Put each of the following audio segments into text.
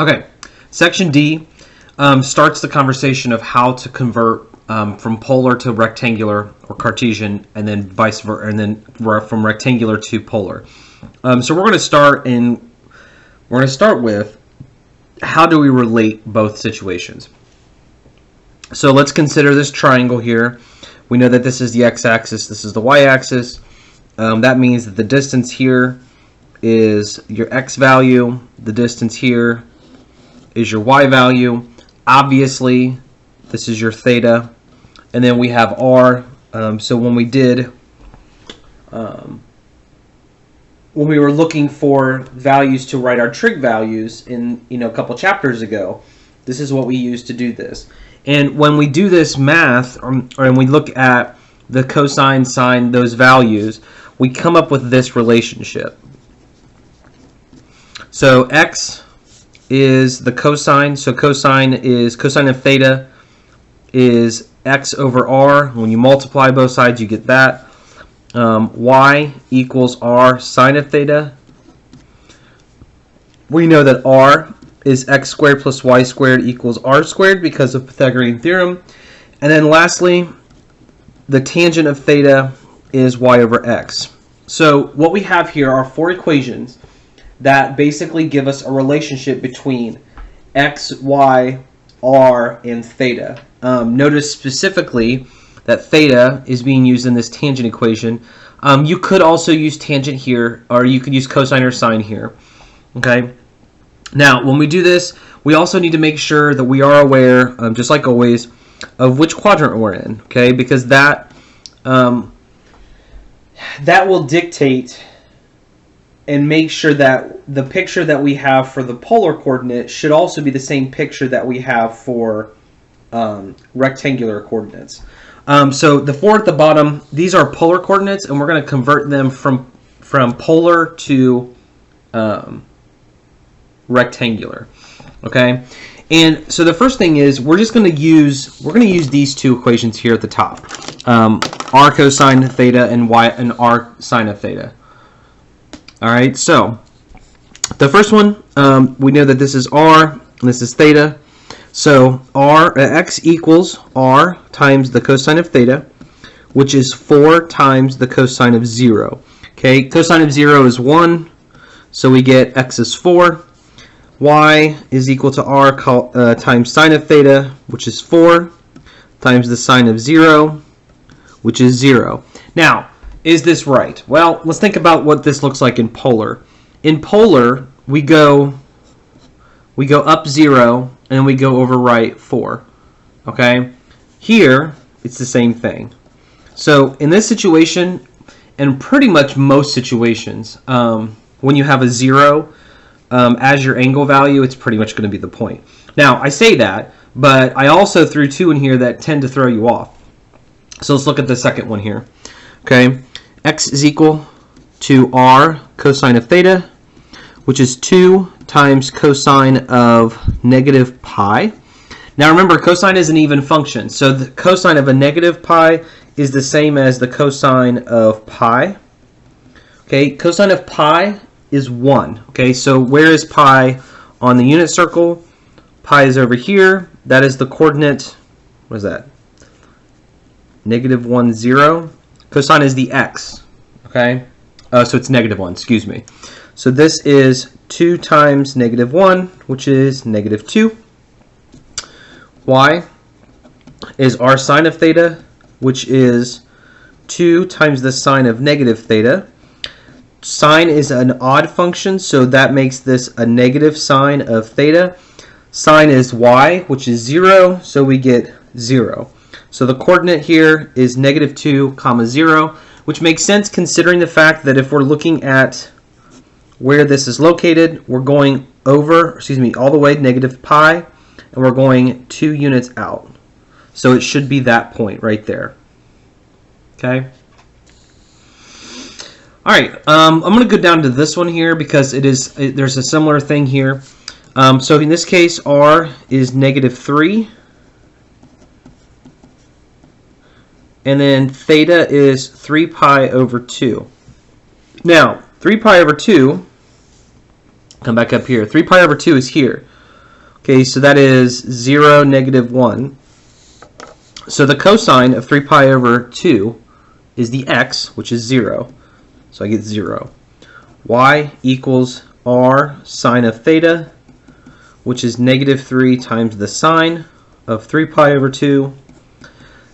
Okay, section D starts the conversation of how to convert from polar to rectangular or Cartesian, and then vice versa, and then from rectangular to polar. So we're going to start with how do we relate both situations. So let's consider this triangle here. We know that this is the x-axis, this is the y-axis. That means that the distance here is your x value, the distance here is your y value. Obviously, this is your theta, and then we have r. So when we were looking for values to write our trig values in a couple chapters ago, this is what we use to do this. And when we do this math, and we look at the cosine, sine, those values, we come up with this relationship. So x is the cosine. So cosine of theta is x over r. When you multiply both sides, you get that. Y equals r sine of theta. We know that r is x squared plus y squared equals r squared because of Pythagorean theorem. And then lastly, the tangent of theta is y over x. So what we have here are four equations that basically give us a relationship between x, y, r, and theta. Notice specifically that theta is being used in this tangent equation. You could also use tangent here, or you could use cosine or sine here. Okay. Now, when we do this, we also need to make sure that we are aware, just like always, of which quadrant we're in. Okay, because that will dictate and make sure that the picture that we have for the polar coordinate should also be the same picture that we have for rectangular coordinates. So the four at the bottom, these are polar coordinates, and we're going to convert them from polar to rectangular. Okay, and so the first thing is we're going to use these two equations here at the top, r cosine theta and r sine of theta. All right, so the first one, we know that this is r and this is theta. So x equals r times the cosine of theta, which is 4 times the cosine of 0. Okay, cosine of 0 is 1, so we get x is 4. Y is equal to r times sine of theta, which is 4, times the sine of 0, which is 0. Now, is this right? Well, let's think about what this looks like in polar. In polar, we go up 0, and then we go over right 4. Okay? Here, it's the same thing. So in this situation, and pretty much most situations, when you have a 0 as your angle value, it's pretty much going to be the point. Now, I say that, but I also threw 2 in here that tend to throw you off. So let's look at the second one here. Okay? X is equal to r cosine of theta, which is 2 times cosine of negative pi. Now remember, cosine is an even function, so the cosine of a negative pi is the same as the cosine of pi. Okay, cosine of pi is 1. Okay, so where is pi on the unit circle? Pi is over here. That is the coordinate, what is that? Negative 1, 0. Cosine is the x. Okay, so it's negative 1, excuse me. So this is 2 times negative 1, which is negative 2. Y is r sine of theta, which is 2 times the sine of negative theta. Sine is an odd function, so that makes this a negative sine of theta. Sine is y, which is 0, so we get 0. So the coordinate here is negative 2, 0, which makes sense considering the fact that if we're looking at where this is located, we're going over, all the way negative pi, and we're going 2 units out. So it should be that point right there. Okay? All right, I'm going to go down to this one here because there's a similar thing here. So in this case, r is negative 3. And then theta is 3 pi over 2. Now, 3 pi over 2, come back up here. 3 pi over 2 is here. Okay, so that is 0, negative 1. So the cosine of 3 pi over 2 is the x, which is 0. So I get 0. Y equals r sine of theta, which is negative 3 times the sine of 3 pi over 2.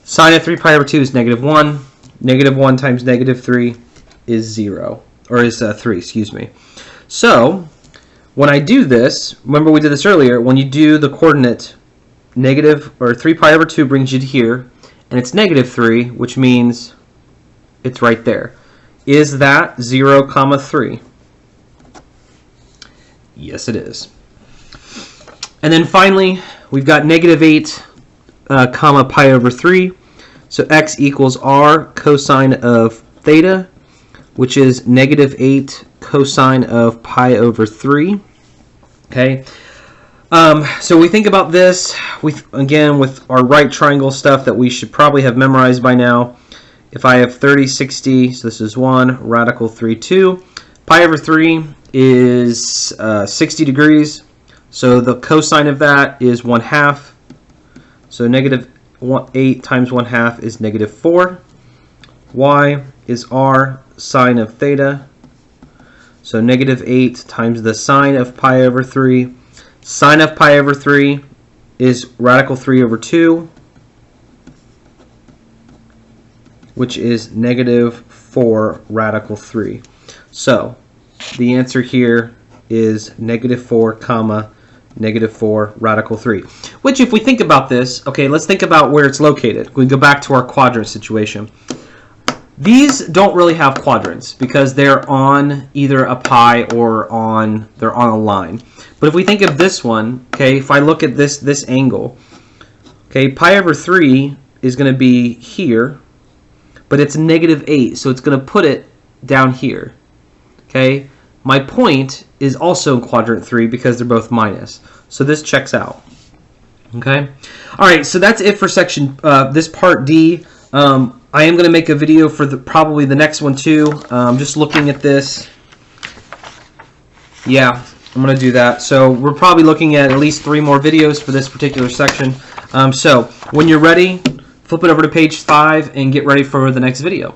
Sine of 3 pi over 2 is negative 1. Negative 1 times negative 3 is 0. Or is 3, excuse me. So when I do this, remember we did this earlier, when you do the coordinate negative, or 3 pi over 2 brings you to here, and it's negative 3, which means it's right there. Is that 0, comma 3? Yes, it is. And then finally, we've got negative 8, comma pi over 3. So x equals r cosine of theta, which is negative 8 cosine of pi over 3. Okay. So we think about this, again, with our right triangle stuff that we should probably have memorized by now. If I have 30, 60, so this is 1, radical 3, 2. Pi over 3 is 60 degrees. So the cosine of that is 1/2. So negative 8 times 1/2 is negative 4. Y is r sine of theta. So negative 8 times the sine of pi over 3. Sine of pi over 3 is radical 3 over 2, which is negative 4 radical 3. So the answer here is negative 4 comma negative 4 radical 3. Which, if we think about this, okay, let's think about where it's located. We go back to our quadrant situation. These don't really have quadrants because they're on either a pi or they're on a line. But if we think of this one, okay, if I look at this angle, okay, pi over 3 is going to be here, but it's negative 8, so it's going to put it down here. Okay, my point is also in quadrant 3 because they're both minus. So this checks out. Okay, all right, so that's it for section this part D. I am going to make a video for probably the next one too. Just looking at this. Yeah, I'm going to do that. So we're probably looking at least 3 more videos for this particular section. So when you're ready, flip it over to page 5 and get ready for the next video.